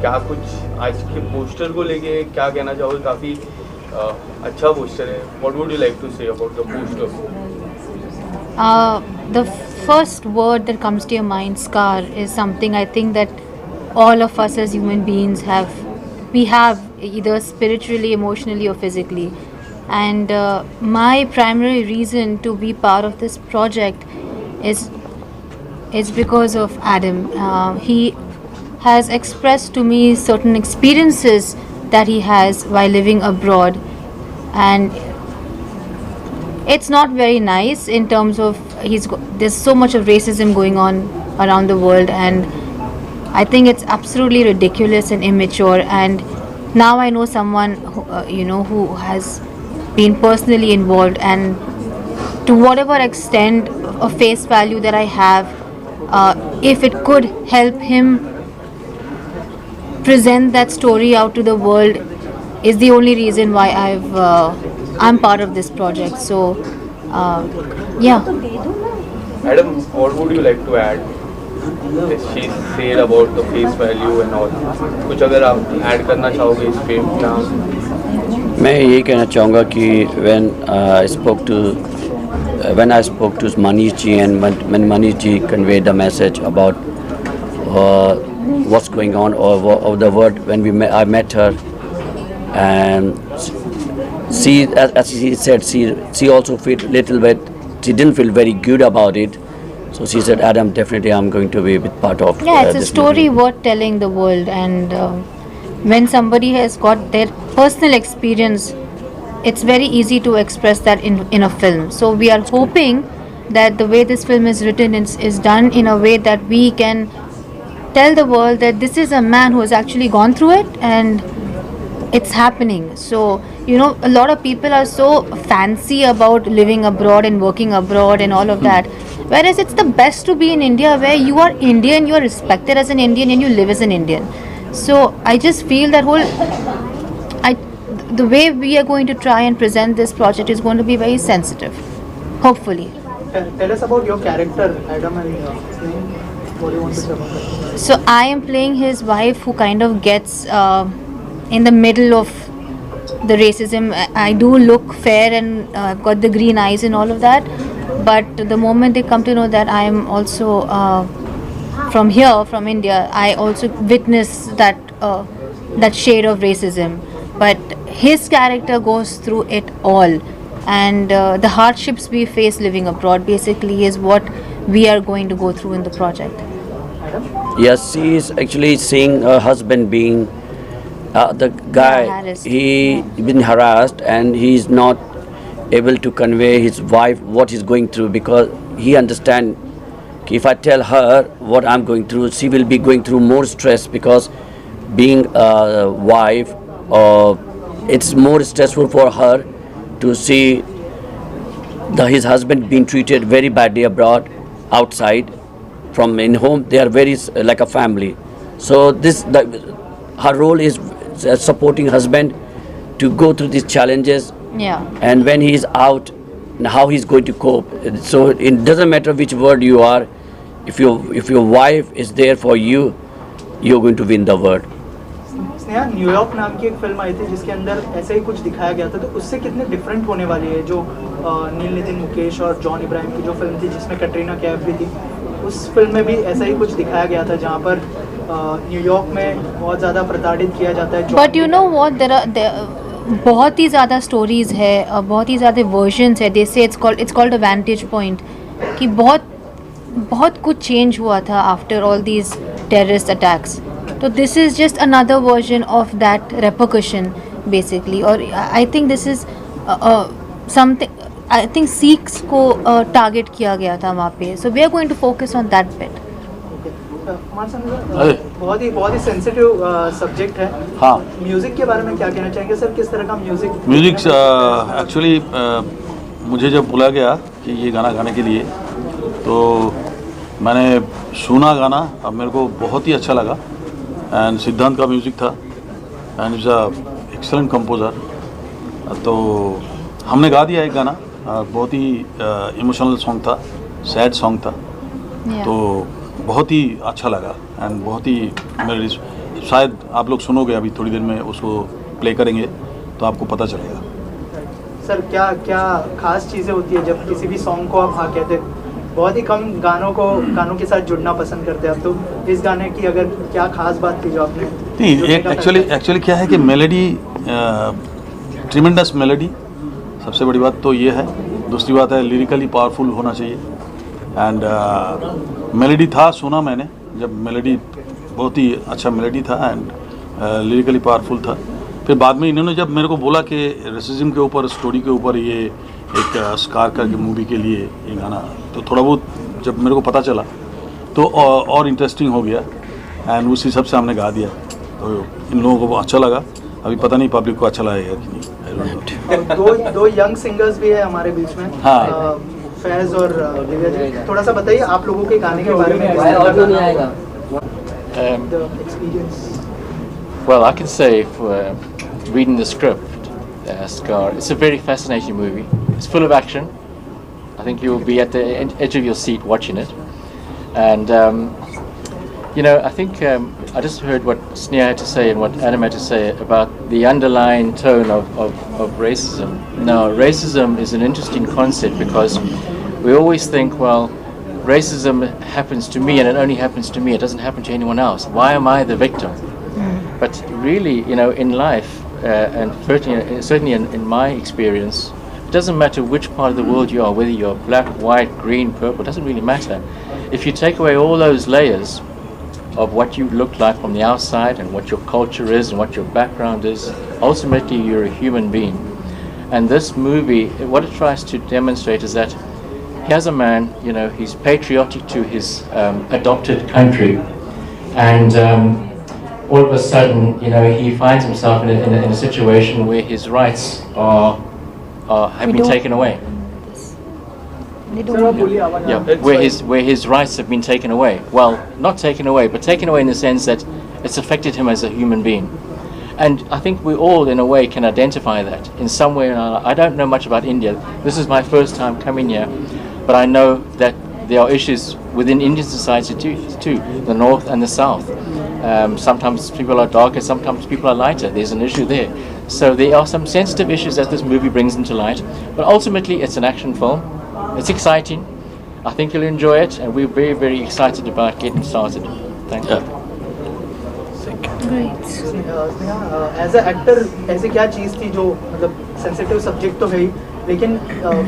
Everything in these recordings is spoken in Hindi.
क्या कुछ आज के पोस्टर को लेके क्या कहना चाहोगे? काफ़ी अच्छा पोस्टर है. What would you like to say about the poster? The first word that comes to your mind, scar, is something I think that all of us as human beings have. We have either spiritually, emotionally, or physically. And my primary reason to be part of this project is because of Adam. He has expressed to me certain experiences that he has while living abroad, and it's not very nice in terms of there's so much of racism going on around the world, and I think it's absolutely ridiculous and immature. And now I know someone who has been personally involved, and to whatever extent of face value that I have, if it could help him present that story out to the world, is the only reason why I'm part of this project. So yeah. Adam, what would you like to add? She said about the face value and all. कुछ अगर आप ऐड करना चाहोगे इस पे क्या? मैं यही कहना चाहूँगा कि when I spoke to Manish ji, and when Manish ji conveyed the message about what's going on or the word when I met her, and she, as she said, she also felt little bit, she didn't feel very good about it. So she said, Adam, definitely I'm going to be with part of It's a this story movie. worth telling the world, and when somebody has got their personal experience, it's very easy to express that in a film. So we are hoping that the way this film is written is done in a way that we can tell the world that this is a man who has actually gone through it, and it's happening. So a lot of people are so fancy about living abroad and working abroad and all of that, whereas it's the best to be in India, where you are Indian, you are respected as an Indian, and you live as an Indian. So I just feel that the way we are going to try and present this project is going to be very sensitive, hopefully. Tell us about your character, Adam, and Sneha. What do you want to say about that? So I am playing his wife, who kind of gets in the middle of the racism. I do look fair, and I've got the green eyes and all of that, but the moment they come to know that I am also from here, from India, I also witness that shade of racism. But his character goes through it all, and the hardships we face living abroad basically is what we are going to go through in the project. Yes, she is actually seeing her husband being the guy. Harassed. He been harassed, and he is not able to convey his wife what he's going through, because he understand if I tell her what I'm going through, she will be going through more stress, because being a wife, it's more stressful for her to see his husband being treated very badly abroad, outside. From in home, they are very like a family. So her role is supporting husband to go through these challenges. Yeah. And when he is out, how he's going to cope. So it doesn't matter which word you are. If your wife is there for you, you're going to win the word. Sneha, New York नाम की एक फिल्म आई थी जिसके अंदर ऐसा ही कुछ दिखाया गया था, तो उससे कितने डिफरेंट होने वाली है जो नील नितिन मुकेश और जॉन इब्राहिम की जो फिल्म थी जिसमें कटरीना कैफ भी थी, उस फिल्म में भी ऐसा ही कुछ दिखाया गया था जहाँ पर न्यूयॉर्क में बहुत ज़्यादा प्रताड़ित किया जाता है. बट यू नो व्हाट, बहुत ही ज़्यादा स्टोरीज़ है, बहुत ही ज़्यादा वर्जन्स है. They say it's called a vantage point, कि बहुत कुछ चेंज हुआ था after all these terrorist attacks. तो this is just another version of that repercussion basically. और I think this is something, I think Sikhs को टारगेट किया गया था वहाँ पे. So we are going to focus on that bit. Kumar sir, बहुत ही सेंसिटिव सब्जेक्ट है. हाँ. म्यूजिक के बारे में क्या कहना चाहेंगे सर? किस तरह का म्यूजिक एक्चुअली मुझे जब बोला गया कि ये गाना गाने के लिए, तो मैंने सुना गाना, अब मेरे को बहुत ही अच्छा लगा. एंड सिद्धांत का म्यूज़िक था, and is a excellent composer. तो हमने गा दिया एक गाना, बहुत ही इमोशनल सॉन्ग था, सैड सॉन्ग था. तो बहुत ही अच्छा लगा, एंड बहुत ही मेरे शायद आप लोग सुनोगे, अभी थोड़ी देर में उसको प्ले करेंगे तो आपको पता चलेगा। सर क्या क्या खास चीज़ें होती है जब किसी भी सॉन्ग को आप हाँ कहते हैं? बहुत ही कम गानों के साथ जुड़ना पसंद करते हैं आप, तो इस गाने की अगर क्या खास बात थी जो आपने नहीं, एक एक्चुअली क्या है कि मेलोडी, ट्रिमेंडस मेलोडी, सबसे बड़ी बात तो ये है। दूसरी बात है लिरिकली पावरफुल होना चाहिए। एंड मेलोडी था, सुना मैंने, जब मेलोडी बहुत ही अच्छा मेलोडी था एंड लिरिकली पावरफुल था। फिर बाद में इन्होंने जब मेरे को बोला कि रेसिज्म के ऊपर, स्टोरी के ऊपर ये एक स्कार करके मूवी के लिए ये गाना, तो थोड़ा बहुत जब मेरे को पता चला तो और इंटरेस्टिंग हो गया एंड उस हिसाब से हमने गा दिया। तो इन लोगों को अच्छा लगा, अभी पता नहीं पब्लिक को अच्छा लगेगा कि नहीं। दो यंग सिंगर्स भी है हमारे बीच में, हाँ। फैज और दिव्या जी, थोड़ा सा बताइए आप लोगों के गाने के बारे में, experience. Well, I can say, reading the script, Scar, it's a very fascinating movie. It's full of action. I think you'll be at the edge of your seat watching it. And, I think I just heard what Sneha had to say and what Adam had to say about the underlying tone of racism. Now, racism is an interesting concept because we always think, well, racism happens to me and it only happens to me. It doesn't happen to anyone else. Why am I the victim? But really, in life, and certainly in my experience, it doesn't matter which part of the world you are, whether you're black, white, green, purple, it doesn't really matter. If you take away all those layers of what you look like from the outside and what your culture is and what your background is, ultimately you're a human being. And this movie, what it tries to demonstrate is that here's a man, he's patriotic to his adopted country, and all of a sudden, he finds himself in a situation where his rights have been taken away. Where his rights have been taken away. Well, not taken away, but taken away in the sense that it's affected him as a human being. And I think we all, in a way, can identify that in some way or another. I don't know much about India. This is my first time coming here, but I know that there are issues within Indian society too, the north and the south. Sometimes people are darker, sometimes people are lighter. There's an issue there. So there are some sensitive issues that this movie brings into light. But ultimately, it's an action film. It's exciting. I think you'll enjoy it, and we're very, very excited about getting started. Thank you. Great. As a actor ऐसी क्या चीज़ थी जो, मतलब सेंसिटिव सब्जेक्ट तो है ही, लेकिन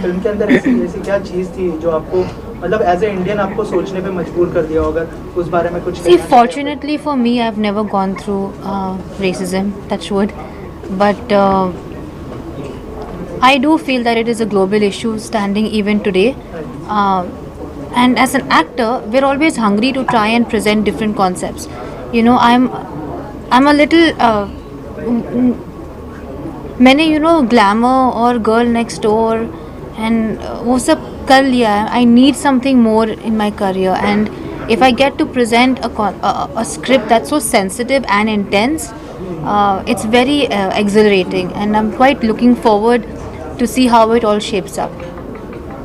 फिल्म के अंदर ऐसी क्या चीज़ थी जो आपको, मतलब एज ए इंडियन आपको सोचने पे मजबूर कर दिया, अगर उस बारे में कुछ? See, fortunately for me, I've never gone through racism, touch wood, but I do feel that it is a global issue standing even today. And as an actor, we're always hungry to try and present different concepts. I'm a little मैंने ग्लैमर और गर्ल नेक्स्ट डोर एंड वो सब कर लिया है. I need something more in my career, and if I get to present a script that's so sensitive and intense, it's very exhilarating, and I'm quite looking forward to see how it all shapes up.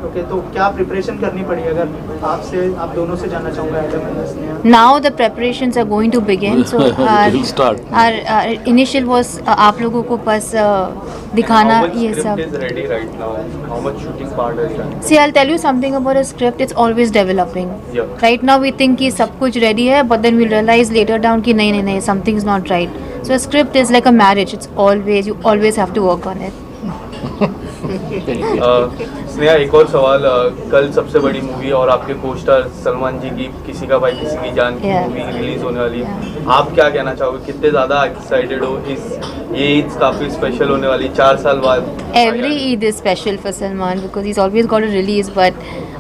Okay, तो क्या प्रिपरेशन करनी पड़ी? अगर आप दोनों से जानना चाहूँगा, Adam and Sneha. Now the preparations are going to begin. So our initial was आप लोगों को बस दिखाना ये सब. How much script is ready right now? How much shooting part is done? See, I'll tell you something about a script. It's always developing. Yeah. Right now we think कि सब कुछ ready है, but then we'll realize later down कि नहीं something's not right. So a script is like a marriage. You always have to work on it. Sneha, एक और सवाल. कल सबसे बड़ी मूवी और आपके कोस्टार सलमान जी की किसी का भाई किसी की जान की मूवी रिलीज होने वाली है. आप क्या कहना चाहोगे? कितने ज़्यादा एक्साइटेड हो? ये ईद काफ़ी स्पेशल होने वाली, 4 साल बाद. Every Eid is special for Salman because he's always got a release, but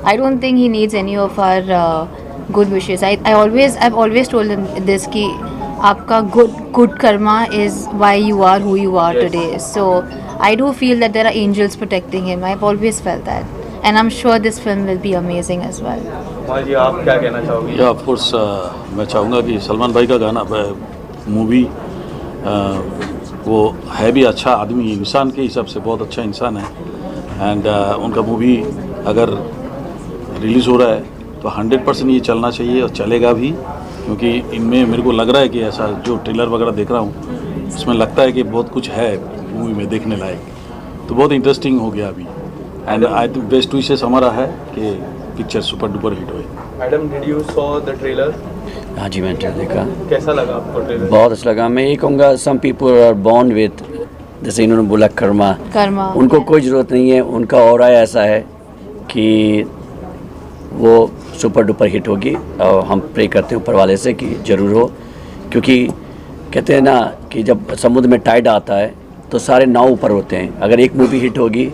I don't think he needs any of our good wishes. I've always told him this कि आपका good karma is why you are who you are today. So I do feel that there are angels protecting him. I've always felt that, and I'm sure this film will be amazing as well. Kumar ji, आप क्या कहना चाहोगे? या ऑफ कोर्स मैं चाहूँगा कि सलमान भाई का गाना मूवी वो है भी अच्छा आदमी, इंसान के हिसाब से बहुत अच्छा इंसान है, एंड उनका मूवी अगर रिलीज़ हो रहा है तो 100% ये चलना चाहिए और चलेगा भी. क्योंकि इनमें मेरे को लग रहा है कि ऐसा जो ट्रेलर वगैरह देख रहा हूँ उसमें लगता है कि बहुत कुछ है मूवी में देखने लायक, तो बहुत इंटरेस्टिंग हो गया अभी। And I think best wishes हमारा है कि पिक्चर सुपर डुपर हिट होए। Madam, did you saw the trailer? हाँ जी, मैंने ट्रेलर देखा। कैसा लगा आपको ट्रेलर? बहुत अच्छा लगा। मैं ये कहूँगा some people are born with, जैसे इन्होंने बोला कर्मा, उनको कोई ज़रूरत नहीं है, उनका ऑरा ऐसा है कि वो सुपर डुपर हिट होगी। और हम प्रे करते हैं ऊपर वाले से कि ज़रूर हो, क्योंकि कहते हैं ना कि जब समुद्र में टाइड आता है तो सारे नाव ऊपर होते हैं। अगर एक मूवी हिट होगी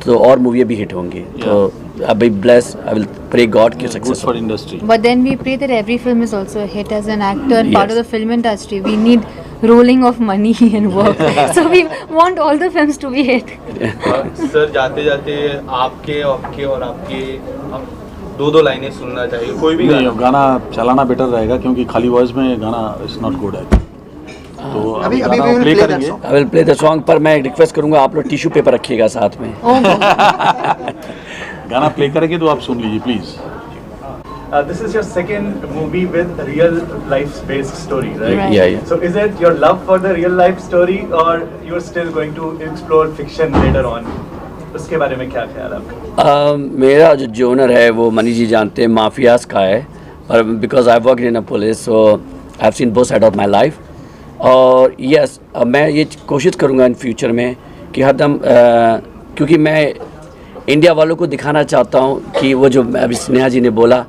तो और मूवी भी हिट होंगी। तो I will bless, I will pray God की success for industry. But then we pray that every film is also a hit. As an actor, part of the film industry, we need rolling of money and work. So we want all the films to be hit. Sir, जाते जाते आपके और आपके दो लाइनें सुनना चाहिए, कोई भी गाना चलाना बेटर रहेगा, क्योंकि खाली वॉइस में गाना इज नॉट गुड है। तो अभी प्ले करेंगे। I will play the song, पर मैं रिक्वेस्ट करूंगा आप लोग टिश्यू पेपर रखिएगा साथ में। गाना प्ले करेंगे तो आप सुन लीजिए please. This is your second movie with real life based story, right? Right. Yeah. So is it your love for the real life story or you're still going to explore fiction later on? उसके बारे में क्या ख्याल है आपका? मेरा जो जोनर है वो मनीष जी जानते हैं, माफियाज का है। और because I work in a police, so I have seen both side of my life. और यस, मैं ये कोशिश करूँगा इन फ्यूचर में कि हरदम, क्योंकि मैं इंडिया वालों को दिखाना चाहता हूँ कि वो जो अभी स्नेहा जी ने बोला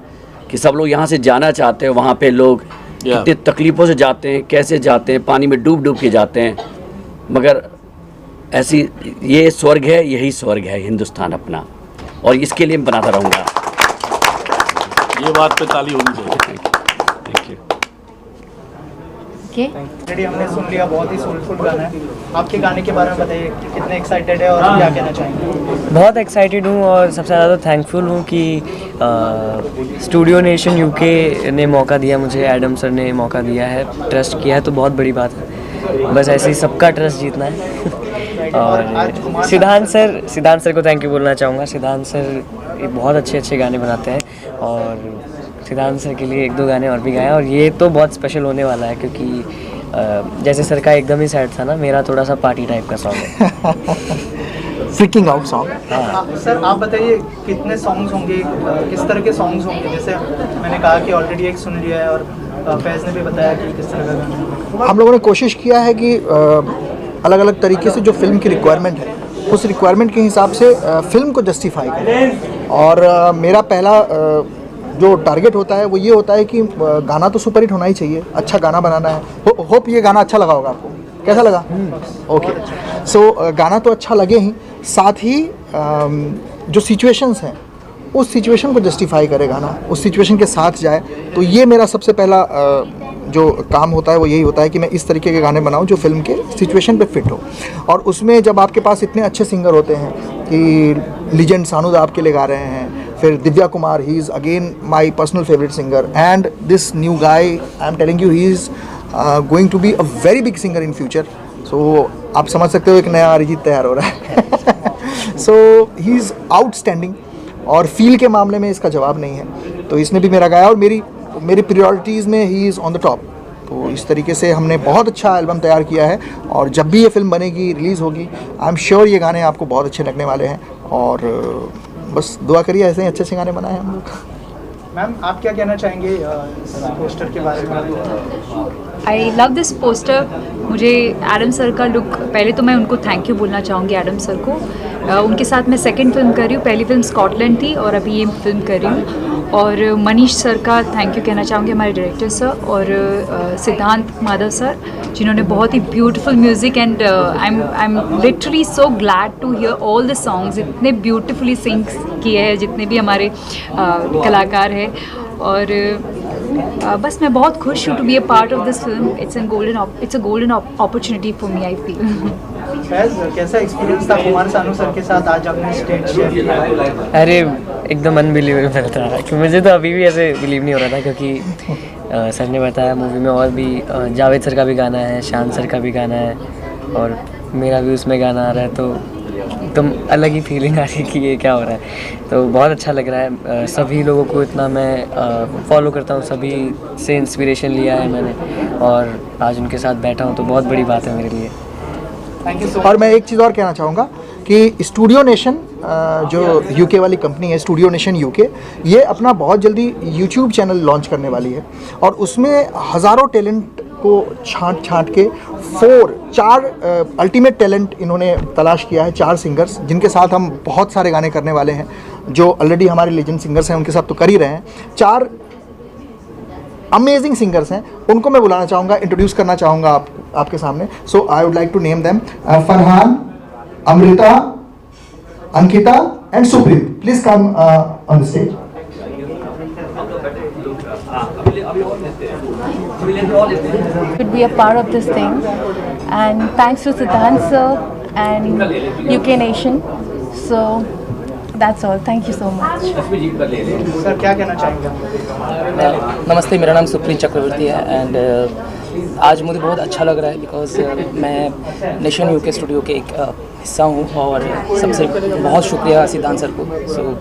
कि सब लोग यहाँ से जाना चाहते हैं, वहाँ पे लोग कितने तकलीफ़ों से जाते हैं, कैसे जाते हैं, पानी में डूब डूब के जाते हैं, मगर ऐसी ये स्वर्ग है, यही स्वर्ग है हिंदुस्तान अपना, और इसके लिए मैं बनाता रहूँगा। ये बात पे ताली होनी चाहिए। Thank you. ऑलरेडी हमने सुन लिया, बहुत ही सोलफुल गाना है। आपके गाने के बारे में बताइए कि कितने एक्साइटेड है और क्या कहना चाहेंगे? बहुत एक्साइटेड हूँ और सबसे ज़्यादा थैंकफुल हूँ कि स्टूडियो नेशन यूके ने मौका दिया मुझे, एडम सर ने मौका दिया है, ट्रस्ट किया है, तो बहुत बड़ी बात है। बस ऐसे ही सबका ट्रस्ट जीतना है। और सिद्धांत सर को थैंक यू बोलना चाहूँगा। सिद्धांत सर बहुत अच्छे गाने बनाते हैं और सिद्धांत सर के लिए एक दो गाने और भी गाए, और ये तो बहुत स्पेशल होने वाला है क्योंकि जैसे सर का एकदम ही सैड था ना, मेरा थोड़ा सा पार्टी टाइप का सॉन्ग है। Freaking out song. सर आप बताइए कितने सॉन्ग्स होंगे, किस तरह के सॉन्ग्स होंगे? जैसे मैंने कहा कि ऑलरेडी एक सुन लिया है और फैज़ ने भी बताया कि किस तरह का गाना। हम लोगों ने कोशिश किया है कि अलग अलग तरीके से जो फिल्म की रिक्वायरमेंट है उस रिक्वायरमेंट के हिसाब से फिल्म को जस्टिफाई करें। और मेरा पहला जो टारगेट होता है वो ये होता है कि गाना तो सुपर हिट होना ही चाहिए, अच्छा गाना बनाना है। होप ये गाना अच्छा लगा होगा आपको। कैसा लगा? ओके। सो गाना तो अच्छा लगे ही, साथ ही जो सिचुएशंस हैं उस सिचुएशन को जस्टिफाई करे गाना, उस सिचुएशन के साथ जाए। तो ये मेरा सबसे पहला जो काम होता है वो यही होता है कि मैं इस तरीके के गाने बनाऊं जो फिल्म के सिचुएशन पे फिट हो। और उसमें जब आपके पास इतने अच्छे सिंगर होते हैं कि लीजेंड सानू आपके लिए गा रहे हैं, फिर Divya Kumar, he is again my personal favourite singer, and this new guy I am telling you, he is going to be a very big singer in future. So आप समझ सकते हो एक नया अरिजीत तैयार हो रहा है। सो ही इज़ आउटस्टैंडिंग, और फील के मामले में इसका जवाब नहीं है। तो इसने भी मेरा गाया और मेरी प्रायोरिटीज़ में he is on the top. तो इस तरीके से हमने बहुत अच्छा एल्बम तैयार किया है, और जब भी ये फिल्म बनेगी, रिलीज़ होगी, आई एम श्योर ये गाने आपको बहुत अच्छे लगने वाले हैं। और बस दुआ करिए ऐसे ही अच्छे गाने बनाए हम लोग। मैम आप क्या कहना चाहेंगे इस पोस्टर के बारे में? I love this poster. मुझे एडम सर का लुक, पहले तो मैं उनको थैंक यू बोलना चाहूँगी एडम सर को। उनके साथ मैं सेकंड फिल्म कर रही हूँ, पहली फिल्म स्कॉटलैंड थी और अभी ये फिल्म कर रही हूँ। और मनीष सर का थैंक यू कहना चाहूँगी, हमारे डायरेक्टर सर, और सिद्धांत माधव सर जिन्होंने बहुत ही beautiful music, and I am literally so glad to hear all the songs. इतने ब्यूटीफुली सिंग किए हैं जितने भी हमारे कलाकार हैं। और बस मैं बहुत खुश हूँ to be a part of this film. It's a golden opportunity for me, I feel. कैसा एक्सपीरियंस था कुमार सानू सर के साथ आज आपने स्टेज शेयर किया? अरे एकदम अनबिलीवेबल था कि मुझे तो अभी भी ऐसे बिलीव नहीं हो रहा था, क्योंकि सर ने बताया मूवी में और भी जावेद सर का भी गाना है, शान सर का भी गाना है, और मेरा भी उसमें गाना आ रहा है। एकदम अलग ही फीलिंग आ रही है कि ये क्या हो रहा है। तो बहुत अच्छा लग रहा है। सभी लोगों को इतना मैं फॉलो करता हूँ, सभी से इंस्पिरेशन लिया है मैंने, और आज उनके साथ बैठा हूँ तो बहुत बड़ी बात है मेरे लिए। थैंक यू सो और मैं एक चीज़ और कहना चाहूँगा कि स्टूडियो नेशन जो यूके वाली कंपनी है, स्टूडियो नेशन यूके, ये अपना बहुत जल्दी यूट्यूब चैनल लॉन्च करने वाली है और उसमें हज़ारों टैलेंट को छांट के चार अल्टीमेट टैलेंट इन्होंने तलाश किया है, 4 सिंगर्स जिनके साथ हम बहुत सारे गाने करने वाले हैं, जो ऑलरेडी हमारे लेजेंड सिंगर्स हैं उनके साथ तो कर ही रहे हैं। 4 अमेजिंग सिंगर्स हैं, उनको मैं बुलाना चाहूँगा, इंट्रोड्यूस करना चाहूँगा आपके सामने। So I would like to name them Farhan, Amrita, Ankita and Supreet. Please come on the stage. Could be a part of this thing, and thanks to Siddhant sir and UK Nation. So that's all. Thank you so much. Sir क्या कहना चाहेंगे? नमस्ते, मेरा नाम सुप्रीत चक्रवर्ती है एंड आज मुझे बहुत अच्छा लग रहा है बिकॉज मैं नेशन यूके स्टूडियो के एक हिस्सा हूँ और सबसे बहुत शुक्रिया सिद्धांत सर को। So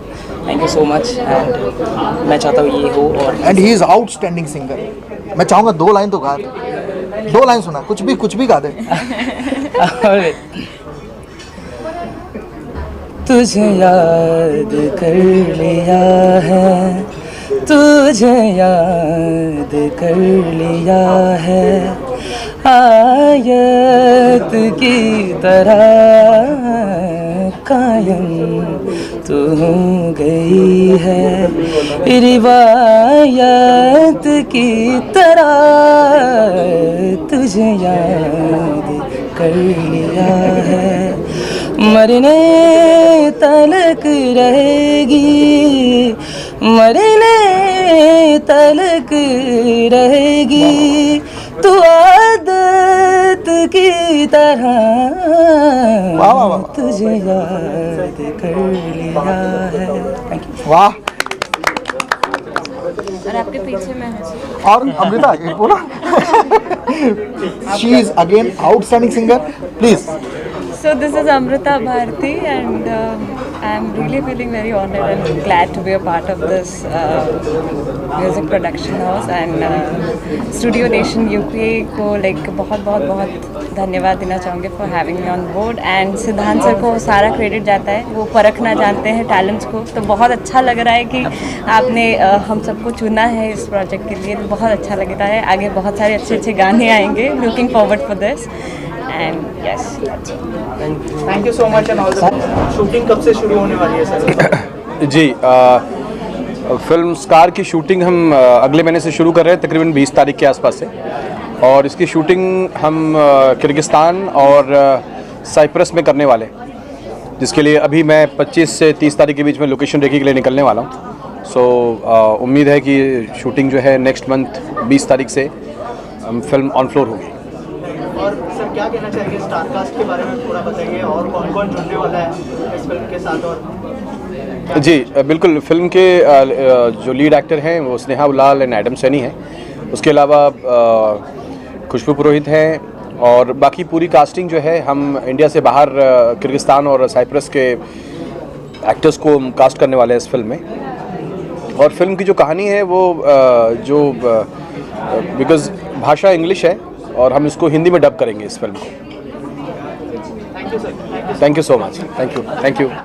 thank you so much and मैं चाहता हूँ ये हो। और and he is outstanding singer. मैं चाहूँगा 2 लाइन तो गा दे, 2 लाइन सुना, कुछ भी गा दे। तुझे याद कर लिया है, तुझे याद कर लिया है, आयत की तरह कायम तू हो गई है, रिवायत की तरह तुझे याद कर लिया है, मरने तलक रहेगी, मरने तलक रहेगी तू आदत की तरह तुझे याद कर लिया है। Thank you. वाह। और आपके पीछे मैं हूँ। और अमृता बोला, she is again outstanding singer. Please. So this is Amrita Bharti and I'm really feeling very honored and glad to be a part of this music production house and Studio Nation UK को बहुत धन्यवाद देना चाहूँगी for having me on board and सिद्धांत सर को सारा क्रेडिट जाता है, वो परखना जानते हैं टैलेंट्स को। तो बहुत अच्छा लग रहा है कि आपने हम सबको चुना है इस प्रोजेक्ट के लिए, बहुत अच्छा लग रहा है। आगे बहुत सारे अच्छे अच्छे गाने आएंगे, looking forward for this and yes. Thank you so much and all the best. Shooting कब से शुरू होने वाली है सर? जी, फिल्म स्कार की शूटिंग हम अगले महीने से शुरू कर रहे हैं, तकरीबन 20 तारीख के आसपास से, और इसकी शूटिंग हम किर्गिस्तान और साइप्रस में करने वाले हैं, जिसके लिए अभी मैं 25 से 30 तारीख के बीच में लोकेशन रेकी के लिए निकलने वाला हूँ। सो उम्मीद है कि शूटिंग जो है नेक्स्ट मंथ 20 तारीख से फिल्म ऑन फ्लोर होगी। और सर क्या कहना चाहेंगे स्टार कास्ट के बारे में, थोड़ा बताइए, और कौन कौन जुड़ने वाला है इस फिल्म के साथ? और जी बिल्कुल, फिल्म के जो लीड एक्टर हैं वो स्नेहा, उल्लाल एंड एडम सैनी हैं। उसके अलावा खुशबू पुरोहित हैं, और बाकी पूरी कास्टिंग जो है हम इंडिया से बाहर किर्गिस्तान और साइप्रस के एक्टर्स को कास्ट करने वाले हैं इस फिल्म में। और फिल्म की जो कहानी है वो बिकॉज़ भाषा इंग्लिश है और हम इसको हिंदी में डब करेंगे इस फिल्म को। Thank you sir. Thank you so much. Thank you.